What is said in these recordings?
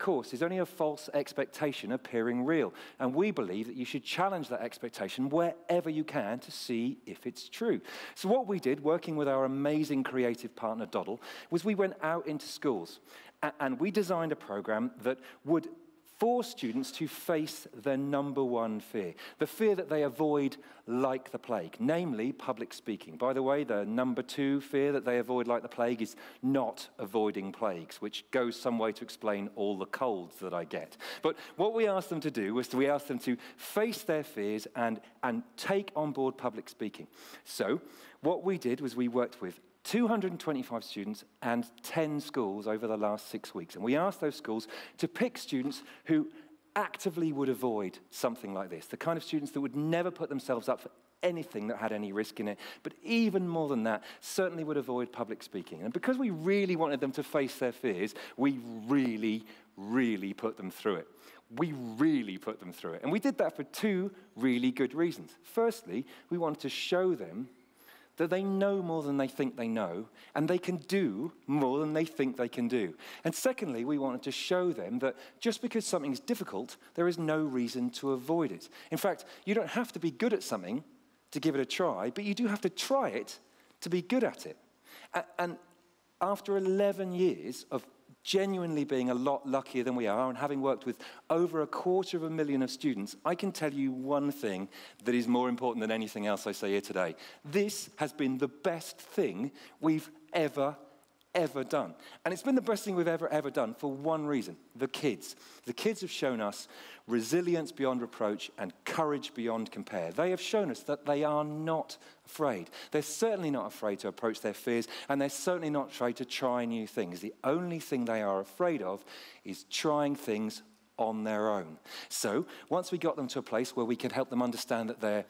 course is only a false expectation appearing real. And we believe that you should challenge that expectation wherever you can to see if it's true. So what we did, working with our amazing creative partner, Doddle, was we went out into schools and we designed a program that would force students to face their number one fear, the fear that they avoid like the plague, namely public speaking. By the way, the number two fear that they avoid like the plague is not avoiding plagues, which goes some way to explain all the colds that I get. But what we asked them to do was we asked them to face their fears and take on board public speaking. So what we did was we worked with 225 students and 10 schools over the last 6 weeks. And we asked those schools to pick students who actively would avoid something like this, the kind of students that would never put themselves up for anything that had any risk in it, but even more than that, certainly would avoid public speaking. And because we really wanted them to face their fears, we really, really put them through it. We really put them through it. And we did that for two really good reasons. Firstly, we wanted to show them that they know more than they think they know, and they can do more than they think they can do. And secondly, we wanted to show them that just because something's difficult, there is no reason to avoid it. In fact, you don't have to be good at something to give it a try, but you do have to try it to be good at it. And after 11 years of genuinely being a lot luckier than we are and having worked with over 250,000 of students, I can tell you one thing that is more important than anything else I say here today. This has been the best thing we've ever done. And it's been the best thing we've ever done for one reason: the kids. The kids have shown us resilience beyond reproach and courage beyond compare. They have shown us that they are not afraid. They're certainly not afraid to approach their fears, and they're certainly not afraid to try new things. The only thing they are afraid of is trying things on their own. So once we got them to a place where we could help them understand that their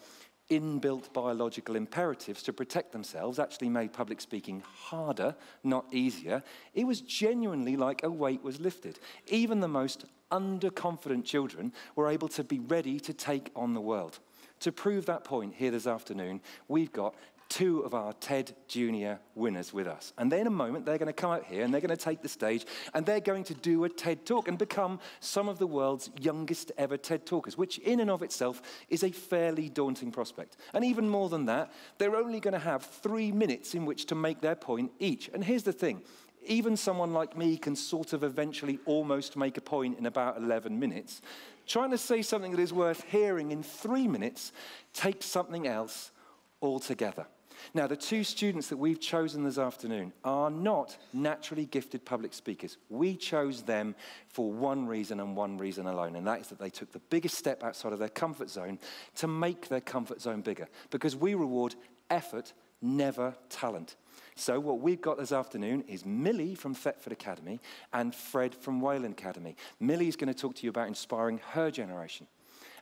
inbuilt biological imperatives to protect themselves actually made public speaking harder, not easier, it was genuinely like a weight was lifted. Even the most underconfident children were able to be ready to take on the world. To prove that point here this afternoon, we've got two of our TED Junior winners with us. And then in a moment, they're going to come out here and they're going to take the stage and they're going to do a TED Talk and become some of the world's youngest ever TED Talkers, which in and of itself is a fairly daunting prospect. And even more than that, they're only going to have 3 minutes in which to make their point each. And here's the thing. Even someone like me can sort of eventually almost make a point in about 11 minutes. Trying to say something that is worth hearing in 3 minutes takes something else altogether. Now, the two students that we've chosen this afternoon are not naturally gifted public speakers. We chose them for one reason and one reason alone, and that is that they took the biggest step outside of their comfort zone to make their comfort zone bigger, because we reward effort, never talent. So what we've got this afternoon is Millie from Thetford Academy and Fred from Wayland Academy. Millie is going to talk to you about inspiring her generation.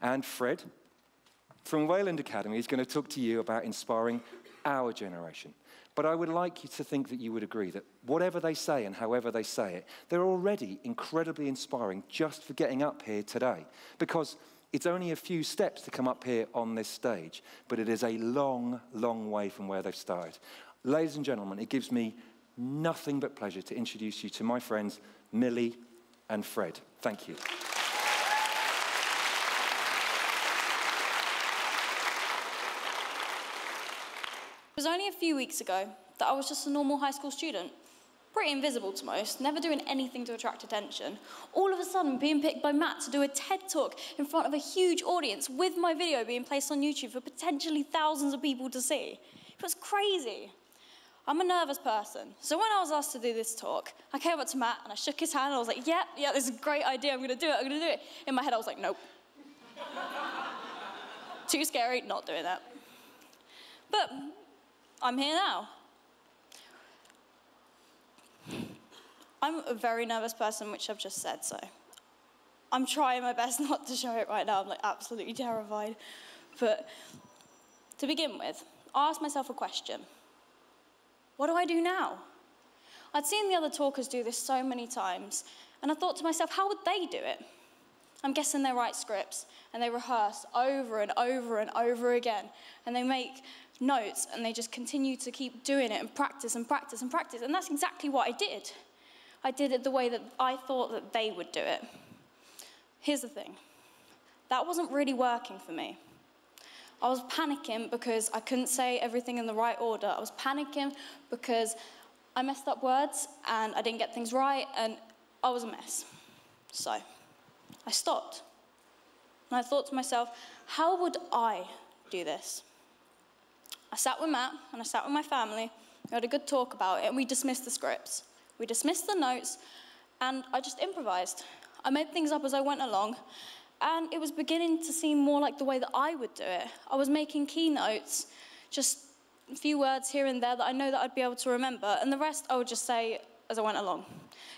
And Fred from Wayland Academy is going to talk to you about inspiring our generation. But I would like you to think that you would agree that whatever they say and however they say it, they're already incredibly inspiring just for getting up here today. Because it's only a few steps to come up here on this stage, but it is a long, long way from where they've started. Ladies and gentlemen, it gives me nothing but pleasure to introduce you to my friends Millie and Fred. Thank you. It was only a few weeks ago that I was just a normal high school student, pretty invisible to most, never doing anything to attract attention. All of a sudden being picked by Matt to do a TED Talk in front of a huge audience with my video being placed on YouTube for potentially thousands of people to see. It was crazy. I'm a nervous person, so when I was asked to do this talk, I came up to Matt and I shook his hand and I was like, yeah, this is a great idea, I'm gonna do it. In my head I was like, nope. Too scary, not doing that. But I'm here now. I'm a very nervous person, which I've just said, so I'm trying my best not to show it right now. I'm like absolutely terrified. But to begin with, I asked myself a question. What do I do now? I'd seen the other talkers do this so many times, and I thought to myself, how would they do it? I'm guessing they write scripts, and they rehearse over and over and over again, and they make notes, and they just continue to keep doing it and practice and practice and practice, and that's exactly what I did. I did it the way that I thought that they would do it. Here's the thing. That wasn't really working for me. I was panicking because I couldn't say everything in the right order. I was panicking because I messed up words and I didn't get things right and I was a mess. So I stopped. And I thought to myself, how would I do this? I sat with Matt and I sat with my family. We had a good talk about it and we dismissed the scripts. We dismissed the notes and I just improvised. I made things up as I went along and it was beginning to seem more like the way that I would do it. I was making keynotes, just a few words here and there that I know that I'd be able to remember, and the rest I would just say as I went along.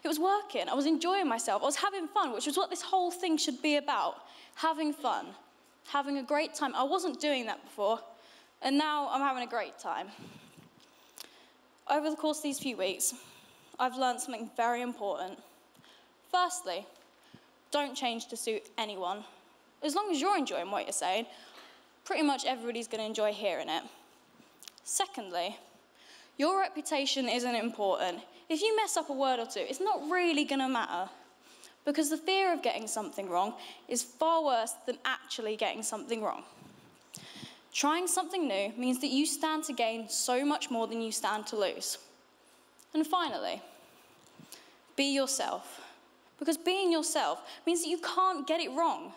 It was working. I was enjoying myself. I was having fun, which is what this whole thing should be about. Having fun, having a great time. I wasn't doing that before, and now I'm having a great time. Over the course of these few weeks, I've learned something very important. Firstly, don't change to suit anyone. As long as you're enjoying what you're saying, pretty much everybody's going to enjoy hearing it. Secondly, your reputation isn't important. If you mess up a word or two, it's not really going to matter, because the fear of getting something wrong is far worse than actually getting something wrong. Trying something new means that you stand to gain so much more than you stand to lose. And finally, be yourself. Because being yourself means that you can't get it wrong.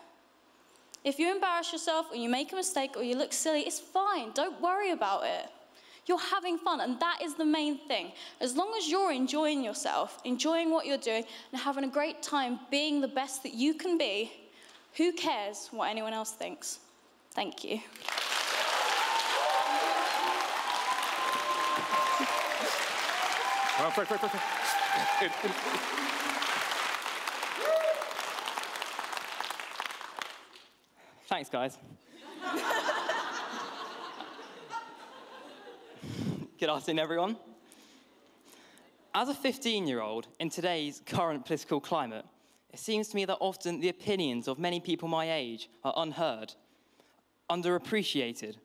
If you embarrass yourself or you make a mistake or you look silly, it's fine. Don't worry about it. You're having fun, and that is the main thing. As long as you're enjoying yourself, enjoying what you're doing, and having a great time being the best that you can be, who cares what anyone else thinks? Thank you. Thanks, guys. Good afternoon, everyone. As a 15-year-old in today's current political climate, it seems to me that often the opinions of many people my age are unheard, underappreciated.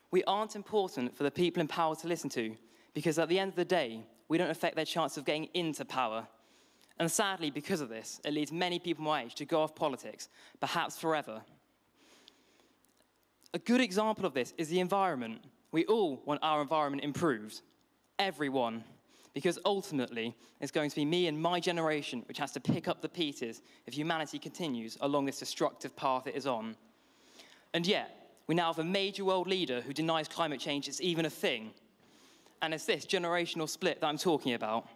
We aren't important for the people in power to listen to, because at the end of the day, we don't affect their chance of getting into power. And sadly, because of this, it leads many people my age to go off politics, perhaps forever. A good example of this is the environment. We all want our environment improved, everyone, because ultimately it's going to be me and my generation which has to pick up the pieces if humanity continues along this destructive path it is on. And yet, we now have a major world leader who denies climate change is even a thing. And it's this generational split that I'm talking about.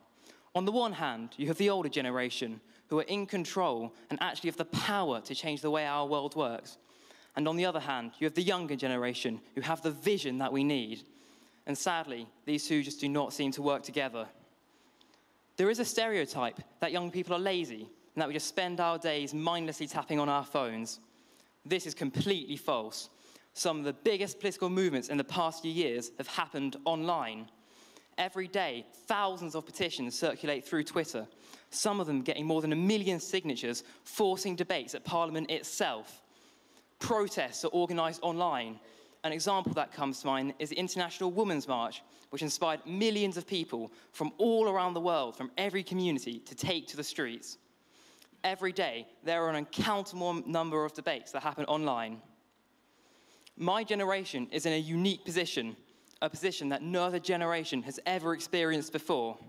On the one hand, you have the older generation who are in control and actually have the power to change the way our world works. And on the other hand, you have the younger generation who have the vision that we need. And sadly, these two just do not seem to work together. There is a stereotype that young people are lazy and that we just spend our days mindlessly tapping on our phones. This is completely false. Some of the biggest political movements in the past few years have happened online. Every day, thousands of petitions circulate through Twitter, some of them getting more than 1 million signatures, forcing debates at Parliament itself. Protests are organised online. An example that comes to mind is the International Women's March, which inspired millions of people from all around the world, from every community, to take to the streets. Every day, there are an uncountable number of debates that happen online. My generation is in a unique position, a position that no other generation has ever experienced before.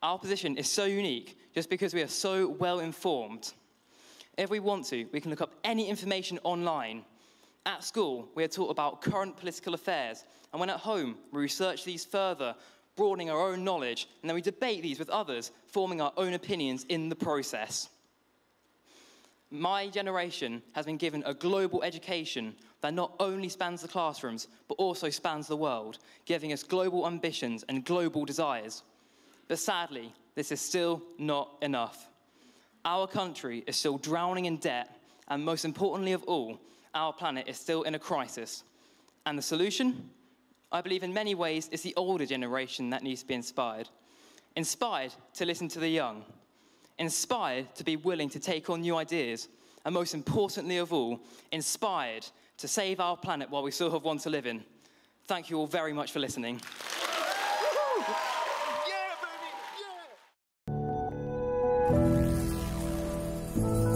Our position is so unique just because we are so well informed. If we want to, we can look up any information online. At school, we are taught about current political affairs, and when at home, we research these further, broadening our own knowledge, and then we debate these with others, forming our own opinions in the process. My generation has been given a global education that not only spans the classrooms, but also spans the world, giving us global ambitions and global desires. But sadly, this is still not enough. Our country is still drowning in debt, and most importantly of all, our planet is still in a crisis. And the solution? I believe in many ways it's the older generation that needs to be inspired. Inspired to listen to the young. Inspired to be willing to take on new ideas. And most importantly of all, inspired to save our planet while we still have one to live in. Thank you all very much for listening. you.